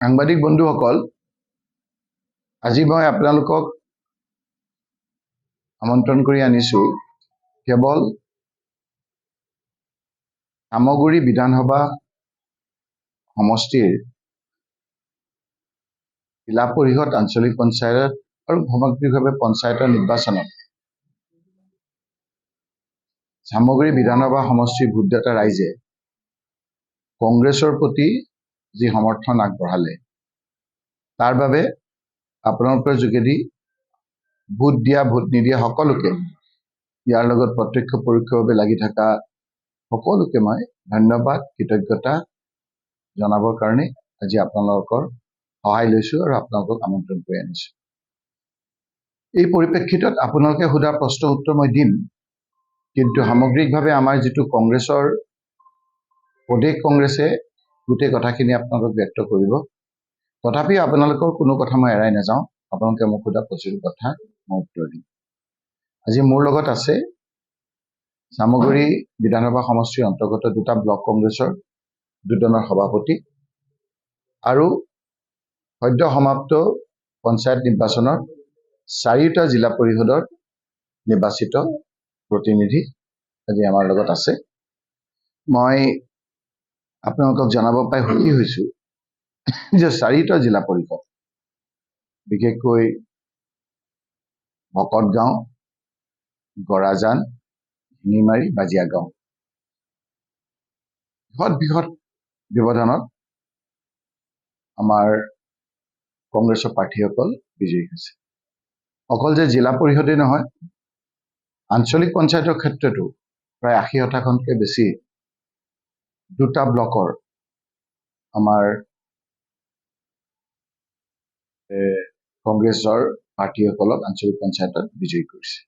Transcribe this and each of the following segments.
সাংবাদিক বন্ধুসকল, আজি মই আপোনালোকক আমন্ত্ৰণ কৰি আনিছো কেৱল সামগুৰি বিধানসভা সমষ্টিৰ জিলা পৰিষদ, আঞ্চলিক পঞ্চায়ত আৰু সামগ্ৰিকভাৱে পঞ্চায়তৰ নিৰ্বাচনত সামগুৰি বিধানসভা সমষ্টিৰ ভোটদাতা ৰাইজে কংগ্ৰেছৰ প্ৰতি যি সমৰ্থন আগবঢ়ালে তাৰ বাবে আপোনালোকৰ যোগেদি ভোট দিয়া ভোট নিদিয়া সকলোকে, ইয়াৰ লগত প্ৰত্যক্ষ পৰোক্ষভাৱে লাগি থকা সকলোকে মই ধন্যবাদ কৃতজ্ঞতা জনাবৰ কাৰণে আজি আপোনালোকৰ সহায় লৈছো আৰু আপোনালোকক আমন্ত্ৰণ কৰি আনিছো। এই পৰিপ্ৰেক্ষিতত আপোনালোকে সোধা প্ৰশ্ন উত্তৰ মই দিম, কিন্তু সামগ্ৰিকভাৱে আমাৰ যিটো কংগ্ৰেছৰ প্ৰদেশ কংগ্ৰেছে গোটেই কথাখিনি আপোনালোকক ব্যক্ত কৰিব। তথাপি আপোনালোকৰ কোনো কথা মই এৰাই নাযাওঁ, আপোনালোকে মোক সোধা প্ৰতিটো কথা মই উত্তৰ দিম। আজি মোৰ লগত আছে সামগুৰি বিধানসভা সমষ্টিৰ অন্তৰ্গত দুটা ব্লক কংগ্ৰেছৰ দুজনৰ সভাপতি আৰু সদ্য সমাপ্ত পঞ্চায়ত নিৰ্বাচনৰ 4টা জিলা পৰিষদৰ নিৰ্বাচিত প্ৰতিনিধি আজি আমাৰ লগত আছে। মই আপোনালোকক জনাব পাই সুখী হৈছো যে 4টা জিলা পৰিষদ, বিশেষকৈ ভকতগাঁও, গৰাজান, শিঙিমাৰী, বাজিয়া গাঁও বৃহৎ ব্যৱধানত আমাৰ কংগ্ৰেছৰ প্ৰাৰ্থীসকল বিজয়ী হৈছে। অকল যে জিলা পৰিষদেই নহয়, আঞ্চলিক পঞ্চায়তৰ ক্ষেত্ৰতো প্ৰায় 80%তকৈ বেছি দুটা ব্লকৰ আমাৰ কংগ্ৰেছৰ প্ৰাৰ্থীসকলক আঞ্চলিক পঞ্চায়তত বিজয়ী কৰিছে।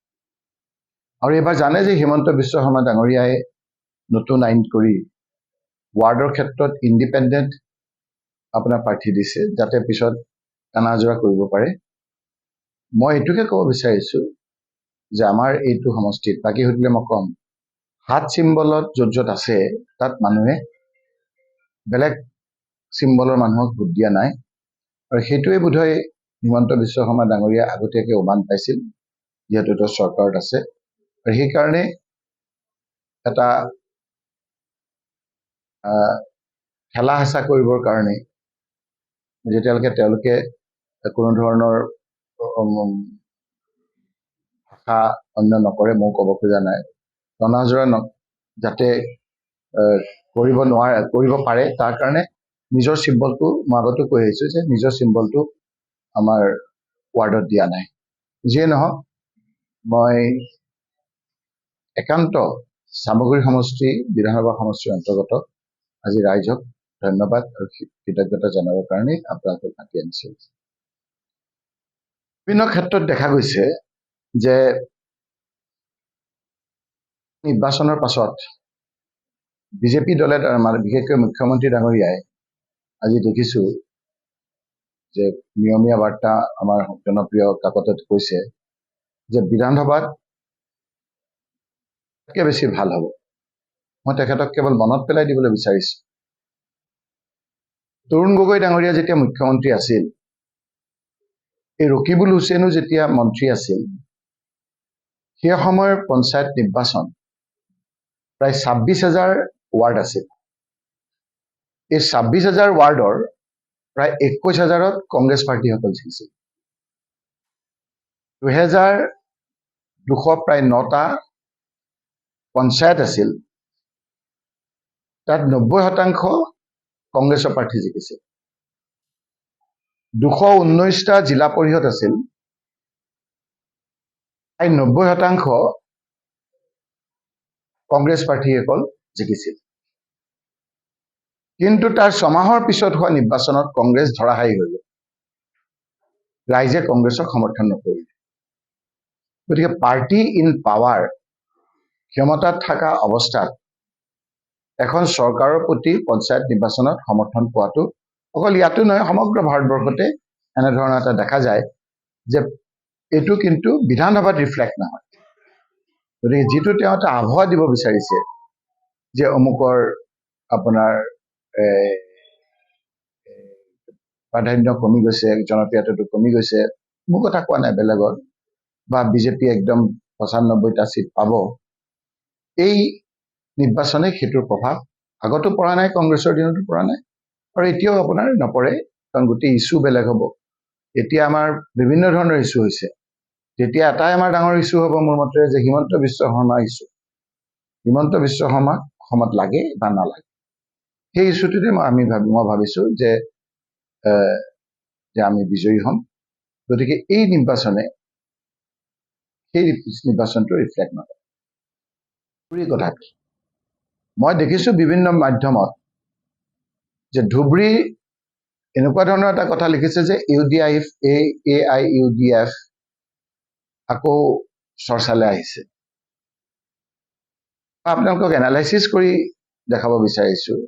আৰু এইবাৰ জানে যে হিমন্ত বিশ্ব শৰ্মা ডাঙৰীয়াই নতুন আইন কৰি ৱাৰ্ডৰ ক্ষেত্ৰত ইণ্ডিপেণ্ডেণ্ট আপোনাৰ প্ৰাৰ্থী দিছে, যাতে পিছত টানাজোৰা কৰিব পাৰে। মই এইটোকে ক'ব বিচাৰিছো যে আমাৰ এইটো সমষ্টিত, বাকী সুধিলে মই ক'ম, হাত চিম্বলত য'ত য'ত আছে তাত মানুহে বেলেগ চিম্বলৰ মানুহক ভোট দিয়া নাই, আৰু সেইটোৱে বোধহয় হিমন্ত বিশ্ব শৰ্মা ডাঙৰীয়া আগতীয়াকৈ উমান পাইছিল, যিহেতু তেওঁ চৰকাৰত আছে। আৰু সেইকাৰণে এটা ঠেলা হেঁচা কৰিবৰ কাৰণে যেতিয়ালৈকে তেওঁলোকে কোনো ধৰণৰ ভাষা অন্য নকৰে, মই ক'ব খোজা নাই, টনাজোৰা যাতে কৰিব পাৰে, তাৰ কাৰণে নিজৰ চিম্বলটো মই আগতে কৈ আহিছো যে নিজৰ চিম্বলটো আমাৰ ৱাৰ্ডত দিয়া নাই। যিয়ে নহওক, মই একান্ত সামগুৰি সমষ্টি বিধানসভা সমষ্টিৰ অন্তৰ্গত আজি ৰাইজক ধন্যবাদ আৰু কৃতজ্ঞতা জনাবৰ কাৰণে আপোনালোকক মাতি আনিছো। বিভিন্ন ক্ষেত্ৰত দেখা গৈছে যে নিৰ্বাচনৰ পাছত বিজেপি দলে, বিশেষকৈ মুখ্যমন্ত্ৰী ডাঙৰীয়াই আজি দেখিছো যে নিয়মীয়া বাৰ্তা আমাৰ জনপ্ৰিয় কাকতত কৈছে যে বিধানসভাত বেছি ভাল হ'ব। মই তেখেতক কেৱল মনত পেলাই দিবলৈ বিচাৰিছো, তৰুণ গগৈ ডাঙৰীয়া যেতিয়া মুখ্যমন্ত্ৰী আছিল, এই ৰকিবুল হুছেইনো যেতিয়া মন্ত্ৰী আছিল, সেই সময়ৰ পঞ্চায়ত নিৰ্বাচন প্ৰায় 26,000 ৱাৰ্ড আছিল। এই 26,000 ৱাৰ্ডৰ প্ৰায় 21,000ত কংগ্ৰেছ পাৰ্টীসকল জিকিছিল। 2,200 প্ৰায় 9টা পঞ্চায়ত আছিল, তাত 90% কংগ্ৰেছৰ প্ৰাৰ্থী জিকিছিল। 219টা জিলা পৰিষদ আছিল, প্ৰায় 90% কংগ্ৰেছ প্ৰাৰ্থীসকল জিকিছিল। কিন্তু তাৰ 6 মাহৰ পিছত হোৱা নিৰ্বাচনত কংগ্ৰেছ ধৰাশায়ী হৈ গ'ল, ৰাইজে কংগ্ৰেছক সমৰ্থন নকৰিলে। গতিকে পাৰ্টি ইন পাৱাৰ, ক্ষমতাত থকা অৱস্থাত এখন চৰকাৰৰ প্ৰতি পঞ্চায়ত নিৰ্বাচনত সমৰ্থন পোৱাটো অকল ইয়াতো নহয়, সমগ্ৰ ভাৰতবৰ্ষতে এনেধৰণৰ এটা দেখা যায় যে এইটো কিন্তু বিধানসভাত ৰিফ্লেক্ট নহয়। গতিকে যিটো তেওঁ এটা আভুৱা দিব বিচাৰিছে যে অমুকৰ আপোনাৰ প্ৰাধান্য কমি গৈছে, জনপ্ৰিয়তাটো কমি গৈছে, মোৰ কথা কোৱা নাই বেলেগৰ, বা বিজেপি একদম ৯৫টা চিট পাব, এই নিৰ্বাচনে সেইটোৰ প্ৰভাৱ আগতো পৰা নাই, কংগ্ৰেছৰ দিনতো পৰা নাই, আৰু এতিয়াও আপোনাৰ নপৰে, কাৰণ গোটেই ইছ্যু বেলেগ হ'ব। এতিয়া আমাৰ বিভিন্ন ধৰণৰ ইছ্যু হৈছে। তেতিয়া এটাই আমাৰ ডাঙৰ ইছ্যু হ'ব মোৰ মতে, যে হিমন্ত বিশ্ব শৰ্মা ইছ্যু। হিমন্ত বিশ্ব শৰ্মাক অসমত লাগে বা নালাগে, সেই ইছ্যুটোতে মই ভাবিছোঁ যে আমি বিজয়ী হ'ম। গতিকে এই নিৰ্বাচনে সেই নিৰ্বাচনটো ৰিফ্লেক্ট নকৰে। কথা কি, মই দেখিছোঁ বিভিন্ন মাধ্যমত যে ধুবুৰী এনেকুৱা ধৰণৰ এটা কথা লিখিছে যে AIUDF আকৌ চৰ্চালৈ আহিছে। আপোনালোকক এনালাইচিছ কৰি দেখাব বিচাৰিছোঁ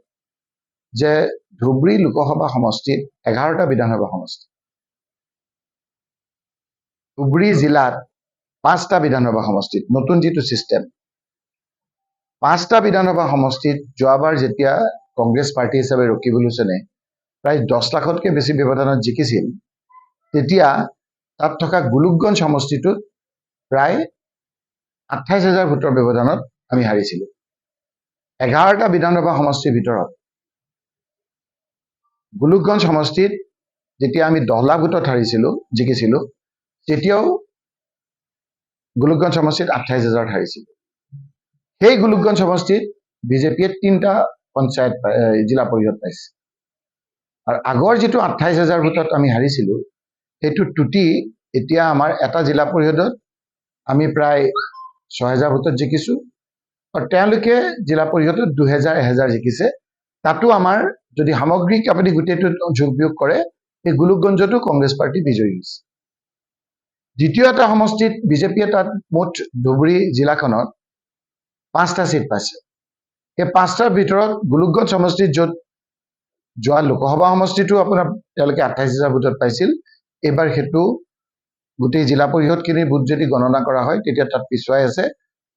যে ধুবুৰী লোকসভা সমষ্টিত 11টা বিধানসভা সমষ্টি, ধুবুৰী জিলাত 5টা বিধানসভা সমষ্টিত, নতুন যিটো ছিষ্টেম, 5টা বিধানসভা সমষ্টিত যোৱাবাৰ যেতিয়া কংগ্ৰেছ পাৰ্টি হিচাপে ৰকিবুল হুছেইনে প্ৰায় 10 লাখতকৈ বেছি ব্যৱধানত জিকিছিল, তেতিয়া তাত থকা গোলোকগঞ্জ সমষ্টিটোত প্ৰায় 28,000 ভোটৰ ব্যৱধানত আমি হাৰিছিলোঁ। 11টা বিধানসভা সমষ্টিৰ ভিতৰত গোলোকগঞ্জ সমষ্টিত যেতিয়া আমি 10 লাখ ভোটত জিকিছিলোঁ, তেতিয়াও গোলোকগঞ্জ সমষ্টিত 28,000 হাৰিছিলোঁ। সেই গোলোকগঞ্জ সমষ্টিত বিজেপিয়ে 3টা পঞ্চায়ত জিলা পৰিষদ পাইছে, আৰু আগৰ যিটো 28,000 ভোটত আমি হাৰিছিলোঁ, সেইটো টুটি এতিয়া আমাৰ এটা জিলা পৰিষদত আমি প্ৰায় 6,000 ভোটত জিকিছোঁ, আৰু তেওঁলোকে জিলা পৰিষদত 2,000, 1,000 জিকিছে। তাতো আমাৰ যদি সামগ্ৰিক আপুনি গোটেইটো যোগ বিয়োগ কৰে, এই গোলোকগঞ্জতো কংগ্ৰেছ পাৰ্টি বিজয়ী হৈছে। দ্বিতীয় এটা সমষ্টিত বিজেপিয়ে তাত মুঠ ধুবুৰী জিলাখনত 5টা চিট পাইছে। এই 5টাৰ ভিতৰত গোলোকগঞ্জ সমষ্টিত, য'ত যোৱা লোকসভা সমষ্টিটো আপোনাৰ তেওঁলোকে 28,000 ভোটত পাইছিল, এইবাৰ সেইটো গোটেই জিলা পৰিষদখিনিৰ ভোট যদি গণনা কৰা হয়, তেতিয়া তাত পিছুৱাই আছে,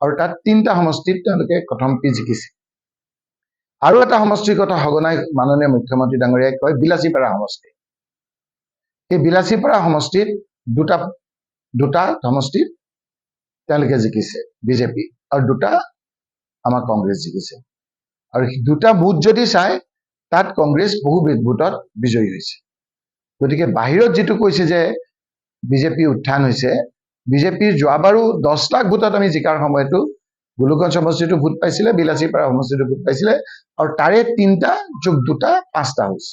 আৰু তাত 3টা সমষ্টিত তেওঁলোকে প্ৰথমটি জিকিছে। আৰু এটা সমষ্টিৰ কথা সঘনাই মাননীয় মুখ্যমন্ত্ৰী ডাঙৰীয়াই কয়, বিলাসীপাৰা সমষ্টি। এই বিলাসীপাৰা সমষ্টিত দুটা সমষ্টিত তেওঁলোকে জিকিছে বিজেপি, আৰু 2টা আমাৰ কংগ্ৰেছ জিকিছে। আৰু 2টা বুথ যদি চাই, তাত কংগ্ৰেছ বহু ভোটত বিজয়ী হৈছে। গতিকে বাহিৰত যিটো কৈছে যে বিজেপি উত্থান হৈছে, বিজেপিৰ যোৱাবাৰো 10 লাখ ভোটত আমি জিকাৰ সময়তো গোলোকগঞ্জ সমষ্টিটো ভোট পাইছিলে, বিলাসীপাৰা সমষ্টিটো ভোট পাইছিলে, আৰু তাৰে 3টা যোগ 2টা 5টা হৈছে।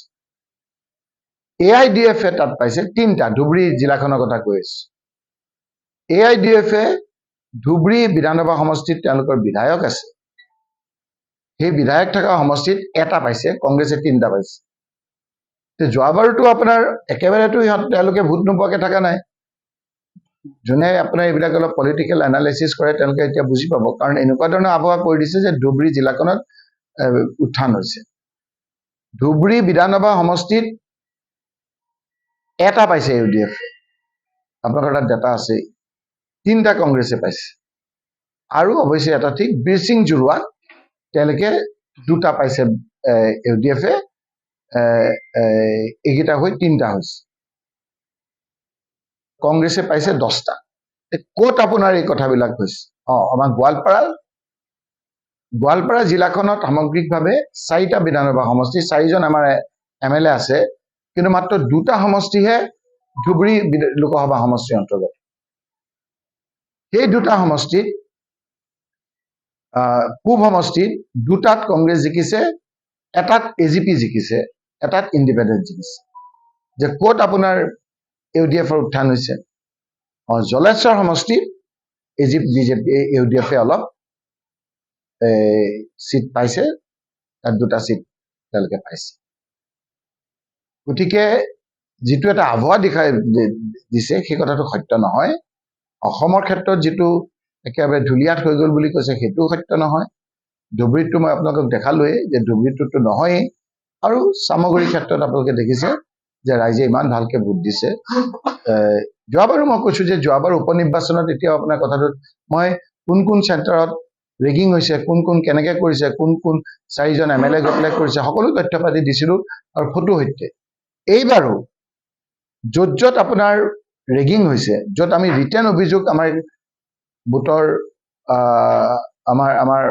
AIUDF তাত পাইছে 3টা, ধুবুৰী জিলাখনৰ কথা কৈ আছো। AIUDF ধুবুৰী বিধানসভা সমষ্টিত তেওঁলোকৰ বিধায়ক আছে, সেই বিধায়ক থকা সমষ্টিত 1টা পাইছে, কংগ্ৰেছে 3টা পাইছে। যোৱাবাৰতো আপোনাৰ একেবাৰেতো তেওঁলোকে ভোট নোপোৱাকৈ থকা নাই। যোনে আপোনাৰ এইবিলাক অলপ পলিটিকেল এনালাইচিছ কৰে, তেওঁলোকে এতিয়া বুজি পাব, কাৰণ এনেকুৱা ধৰণৰ আবহাৱা কৰি দিছে যে ধুবুৰী জিলাখনত উত্থান হৈছে। ধুবুৰী বিধানসভা সমষ্টিত 1টা পাইছে AIUDF, আপোনালোকৰ তাত ডাটা আছে, 3টা কংগ্ৰেছে পাইছে, আৰু অৱশ্যে এটা ঠিক বীৰসিং জোৰোৱাত তেওঁলোকে 2টা পাইছে AIUDF, এইকেইটা হৈ 3টা হৈছে, কংগ্ৰেছে পাইছে 10টা। ক'ত আপোনাৰ এই কথাবিলাক হৈছে? আমাৰ গোৱালপাৰা জিলাখনত সামগ্ৰিকভাৱে 4টা বিধানসভা সমষ্টি, 4জন আমাৰ MLA আছে, কিন্তু মাত্ৰ 2টা সমষ্টিহে ধুবুৰী লোকসভা সমষ্টিৰ অন্তৰ্গত। সেই 2টা সমষ্টিত, পূব সমষ্টিত 2টাত কংগ্ৰেছ জিকিছে, এটাত AGP জিকিছে, এটাত ইণ্ডিপেণ্ডেণ্ট জিকিছে। যে ক'ত আপোনাৰ AIUDFৰ উত্থান হৈছে? জলেশ্বৰ সমষ্টিত AIUDF অলপ চিট পাইছে, তাত 2টা চিট তেওঁলোকে পাইছে। গতিকে যিটো এটা আবহাৱা দিছে, সেই কথাটো সত্য নহয়। অসমৰ ক্ষেত্ৰত যিটো একেবাৰে ধুলীয়াত হৈ গ'ল বুলি কৈছে, সেইটোও সত্য নহয়। ধুবুৰীতটো মই আপোনালোকক দেখালোৱেই যে ধুবুৰীটোতো নহয়েই, আৰু চামগুৰিৰ ক্ষেত্ৰত আপোনালোকে দেখিছে যে ৰাইজে ইমান ভালকে ভোট দিছে। যোৱাবাৰো মই কৈছো যে যোৱাবাৰ উপনিৰ্বাচনত এতিয়াও আপোনাৰ কথাটোত মই কোন চেণ্টাৰত ৰেগিং হৈছে, কোন কেনেকে কৰিছে, কোন 4জন MLA গৈ পেলাই কৰিছে, সকলো তথ্য পাতি দিছিলো, আৰু ফটো সৈতে। এইবাৰো য'ত য'ত আপোনাৰ ৰেগিং হৈছে, য'ত আমি ৰিটাৰ্ণ অভিযোগ আমাৰ বুথৰ আমাৰ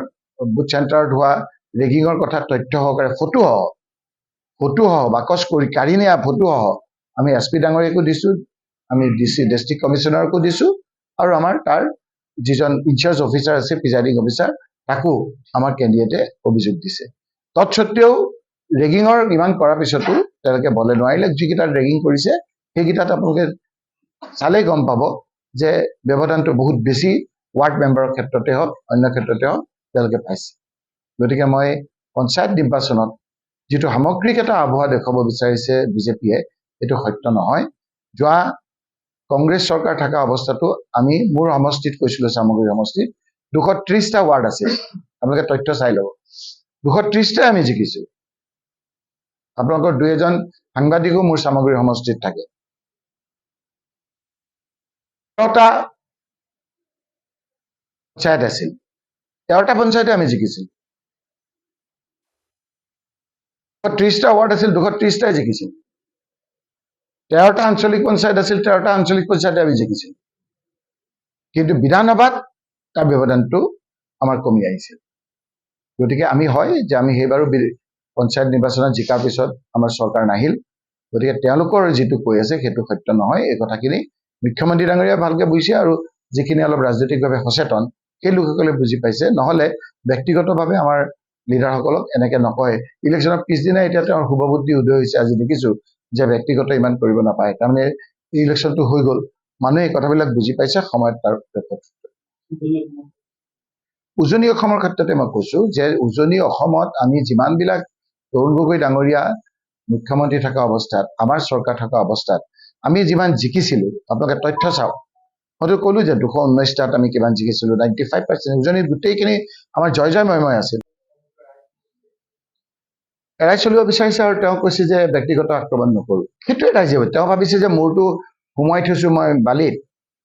বুথ চেণ্টাৰত হোৱা ৰেগিঙৰ কথা তথ্য সহকাৰে ফটো সহ বাকচ কৰি কাঢ়ি নিয়া ফটো সহ আমি SP ডাঙৰীয়াকো দিছো, আমি ডিষ্ট্ৰিক্ট কমিশ্যনাৰকো দিছো, আৰু আমাৰ তাৰ যিজন ইনচাৰ্জ অফিচাৰ আছে প্ৰিজাইডিং অফিচাৰ তাকো আমাৰ কেণ্ডিডেটে অভিযোগ দিছে। তৎসত্বেও ৰেগিঙৰ ইমান কৰাৰ পিছতো তেওঁলোকে বলে নোৱাৰিলে। যিকেইটাত ৰেগিং কৰিছে সেইকেইটাত আপোনালোকে চালেই গম পাব যে ব্যৱধানটো বহুত বেছি ৱাৰ্ড মেম্বাৰৰ ক্ষেত্ৰতে হওক অন্য ক্ষেত্ৰতে হওক তেওঁলোকে পাইছে। গতিকে মই পঞ্চায়ত নিৰ্বাচনত যিটো সামগ্ৰিক এটা আবহাৱা দেখুৱাব বিচাৰিছে বিজেপিয়ে, এইটো সত্য নহয়। যোৱা কংগ্ৰেছ চৰকাৰ থকা অৱস্থাতো আমি মোৰ সমষ্টিত কৈছিলো, চামগুৰি সমষ্টিত 230টা ৱাৰ্ড আছিল, আপোনালোকে তথ্য চাই ল'ব, 230টাই আমি জিকিছো। আপোনালোকৰ 2-এজন সাংবাদিকো মোৰ চামগুৰি সমষ্টিত থাকে। 13টা পঞ্চায়ত আছিল, 13টা পঞ্চায়তে আমি জিকিছিল। 30টা ৱাৰ্ড আছিল, 230টাই জিকিছিল। 13টা আঞ্চলিক পঞ্চায়ত আছিল, 13টা আঞ্চলিক পঞ্চায়তে আমি জিকিছিল। কিন্তু বিধানসভাত তাৰ ব্যৱধানটো আমাৰ কমি আহিছিল। গতিকে আমি যে আমি সেইবাৰো পঞ্চায়ত নিৰ্বাচনত জিকাৰ পিছত আমাৰ চৰকাৰ নাহিল। গতিকে তেওঁলোকৰ যিটো কৈ আছে সেইটো সত্য নহয়। এই কথাখিনি মুখ্যমন্ত্ৰী ডাঙৰীয়াই ভালকে বুজিছে, আৰু যিখিনি অলপ ৰাজনৈতিকভাৱে সচেতন সেই লোকসকলে বুজি পাইছে। নহলে ব্যক্তিগতভাৱে আমাৰ লিডাৰসকলক এনেকে নকয়। ইলেকশ্যনৰ পিছদিনা এতিয়া তেওঁৰ শুভবুদ্ধি উদয় হৈছে। আজি দেখিছো যে ব্যক্তিগত ইমান কৰিব নাপায়, তাৰমানে ইলেকশ্যনটো হৈ গ'ল, মানুহে এই কথাবিলাক বুজি পাইছে, সময়ত তাৰ উজনি অসমৰ ক্ষেত্ৰতে মই কৈছো যে উজনি অসমত আমি যিমানবিলাক তৰুণ গগৈ ডাঙৰীয়া মুখ্যমন্ত্ৰী থকা অৱস্থাত, আমাৰ চৰকাৰ থকা অৱস্থাত আমি যিমান জিকিছিলো, আপোনালোকে তথ্য চাওক। মইতো কলো যে 219টাত আমি কিমান জিকিছিলো, 95%। উজনিত গোটেইখিনি আমাৰ জয় ময়ময় আছিল। এৰাই চলিব বিচাৰিছে, আৰু তেওঁ কৈছে যে ব্যক্তিগত আক্ৰমণ নকৰো। সেইটোৱে ৰাইজে, তেওঁ ভাবিছে যে মোৰতো সোমোৱাই থৈছো মই বালিত,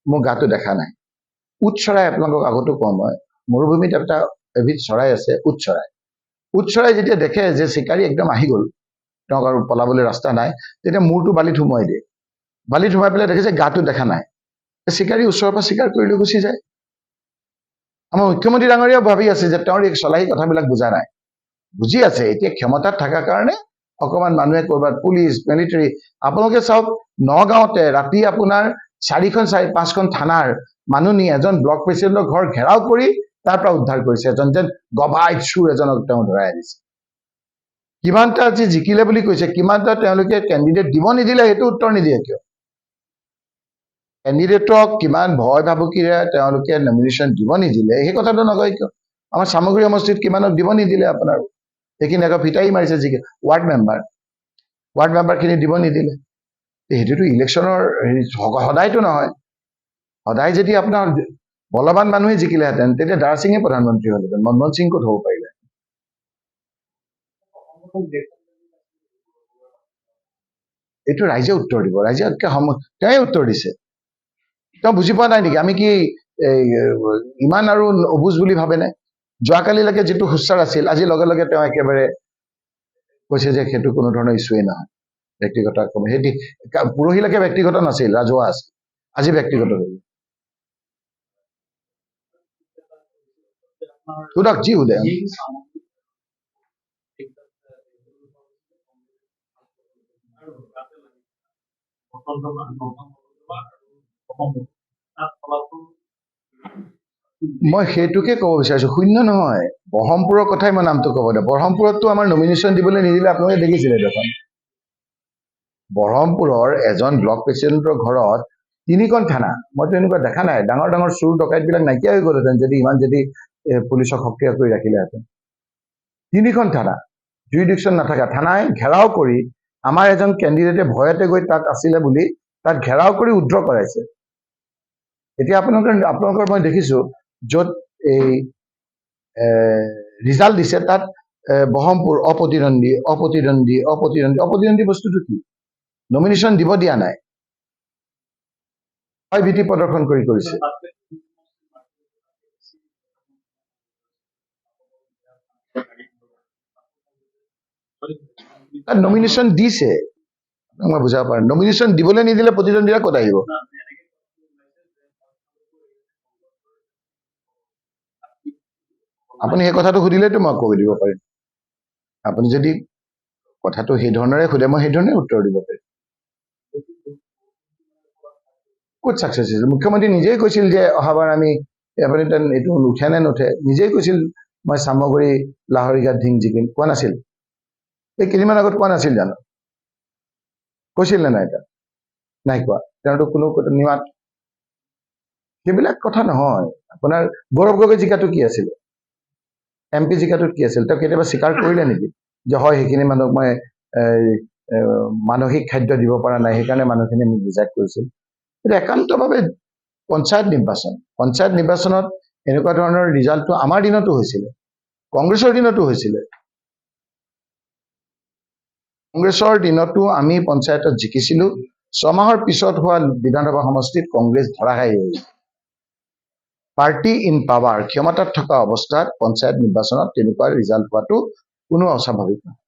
মোৰ গাটো দেখা নাই। উট চৰাই, আপোনালোকক আগতো কওঁ মই, মৰুভূমিত এটা এবিধ চৰাই আছে, উট চৰাই। উট চৰাই যেতিয়া দেখে যে চিকাৰী একদম আহি গ'ল, তেওঁক আৰু পলাবলৈ ৰাস্তা নাই, তেতিয়া মূৰটো বালিত সোমোৱাই দিয়ে। বালিত সোমাই পেলাই দেখে যে গাটো দেখা নাই, চিকাৰী ওচৰৰ পৰা চিকাৰ কৰি লৈ গুচি যায়। আমাৰ মুখ্যমন্ত্ৰী ডাঙৰীয়াও ভাবি আছে যে তেওঁৰ এই চলাহী কথাবিলাক বুজা নাই। বুজি আছে, এতিয়া ক্ষমতাত থকাৰ কাৰণে অকমান মানুহে কৰবাত পুলিচ মিলিটাৰী, আপোনালোকে চাওক নগাঁৱতে ৰাতি আপোনাৰ 4-5খন থানাৰ মানুহ নি এজন ব্লক প্ৰেচিডেণ্টৰ ঘৰ ঘেৰাও কৰি তাৰ পৰা উদ্ধাৰ কৰিছে। এজন যেন গবাই চুৰ এজনক তেওঁ ধৰাই আনিছে। কিমানটা আজি জিকিলে বুলি কৈছে, কিমানটা তেওঁলোকে কেণ্ডিডেট দিব নিদিলে সেইটো উত্তৰ নিদিয়ে কিয়? কেণ্ডিডেটক কিমান ভয় ভাবুকিৰে তেওঁলোকে নমিনেশ্যন দিব নিদিলে সেই কথাটো নকয় কিয়? আমাৰ চামগুৰি সমষ্টিত কিমানক দিব নিদিলে আপোনাৰ, সেইখিনি আকৌ ফিটাই মাৰিছে যি ৱাৰ্ড মেম্বাৰখিনি দিব নিদিলে। সেইটোতো ইলেকশ্যনৰ সদায়তো নহয়। সদায় যদি আপোনাৰ বলৱান মানুহে জিকিলেহেঁতেন তেতিয়া দাৰা সিঙে প্ৰধানমন্ত্ৰী হলহেঁতেন, মনমোহন সিং ক'ত হ'ব পাৰিলে? এইটো ৰাইজে উত্তৰ দিব, ৰাইজে তেওঁই উত্তৰ দিছে। তেওঁ বুজি পোৱা নাই নেকি আমি কি ইমান আৰু অবুজ বুলি ভাবেনে? যোৱাকালিলৈকে যিটো সুস্থাৰ আছিল, আজি লগে লগে তেওঁ একেবাৰে কৈছে যে সেইটো কোনো ধৰণৰ ইছ্যুৱেই নহয়, ব্যক্তিগত আক্ৰমণ। সেই পৰহিলৈকে ব্যক্তিগত নাছিল, ৰাজহুৱা আছিল, আজি ব্যক্তিগত হৈ গ'ল। সুধক, যি সোধে। মই সেইটোকে ক'ব বিচাৰিছো, শূন্য নহয়। ব্ৰহ্মপুৰৰ কথাই মই নামটো ক'ব দে। ব্ৰহ্মপুৰততো আমাৰ নমিনেশ্যন দিবলৈ নিদিলে, আপোনালোকে দেখিছিলে দেখোন। ব্ৰহ্মপুৰৰ এজন ব্লক প্ৰেচিডেণ্টৰ ঘৰত 3খন থানা, মইতো এনেকুৱা দেখা নাই। ডাঙৰ ডাঙৰ চুৰ ডকাইতবিলাক নাইকিয়া হৈ গ'লহেঁতেন যদি ইমান পুলিচক সক্ৰিয় কৰি ৰাখিলেহেঁতেন। 3খন থানা, জুৰিডিকশ্যন নাথাকা থানাই ঘেৰাও কৰি আমাৰ এজন কেণ্ডিডেটে ভয়তে গৈ তাত আছিলে বুলি তাত ঘেৰাও কৰি উদ্ৰ কৰাইছে। এতিয়া আপোনালোকৰ মই দেখিছো য'ত এই ৰিজাল্ট দিছে তাত ব্ৰহ্মপুৰ অপ্ৰতিদ্বন্দ্বী বস্তুটো কি? নমিনেশ্যন দিব দিয়া নাই, ভীতি প্ৰদৰ্শন কৰিছে। তাত নমিনেশ্যন দিছে, মই বুজাব পাৰিম নমিনেশ্যন দিবলৈ নিদিলে প্ৰতিদ্বন্দ্বিতা ক'ত আহিব আপুনি সেই কথাটো সুধিলেতো মই কৈ দিব পাৰিম আপুনি যদি কথাটো সেই ধৰণেৰে সোধে মই সেই ধৰণে উত্তৰ দিব পাৰিম ক'ত ছাকচেছ হৈছে মুখ্যমন্ত্ৰী নিজেই কৈছিল যে অহাবাৰ আমি আপুনি এইটো নুঠে নে নুঠে নিজেই কৈছিল মই চামগুৰি লাহৰীঘাট ধিং জিকিম কোৱা নাছিল এই কেইদিনমান আগত কোৱা নাছিল জানো কৈছিল নে নাই তাত নাই কোৱা তেওঁতো কোনো নিমাত সেইবিলাক কথা নহয় আপোনাৰ গৌৰৱ গগৈ জিকাটো কি আছিলে MP জিকাটোত কি আছিল তেওঁ কেতিয়াবা স্বীকাৰ কৰিলে নেকি যে হয় সেইখিনি মানুহক মই মানসিক খাদ্য দিব পৰা নাই সেইকাৰণে মানুহখিনি মোক ৰিজেক্ট কৰিছিল কিন্তু একান্তভাৱে পঞ্চায়ত নিৰ্বাচনত এনেকুৱা ধৰণৰ ৰিজাল্টটো আমাৰ দিনতো হৈছিলে কংগ্ৰেছৰ দিনতো হৈছিলে কংগ্ৰেছৰ দিনতো আমি পঞ্চায়তত জিকিছিলো 6 মাহৰ পিছত হোৱা বিধানসভা সমষ্টিত কংগ্ৰেছ ধৰাশায়ী হৈছিল পাৰ্টি ইন পাৱাৰ ক্ষমতাত থকা অৱস্থাত পঞ্চায়ত নিৰ্বাচনত তেনেকুৱা ৰিজাল্ট হোৱাটো কোনো অস্বাভাৱিক নহয়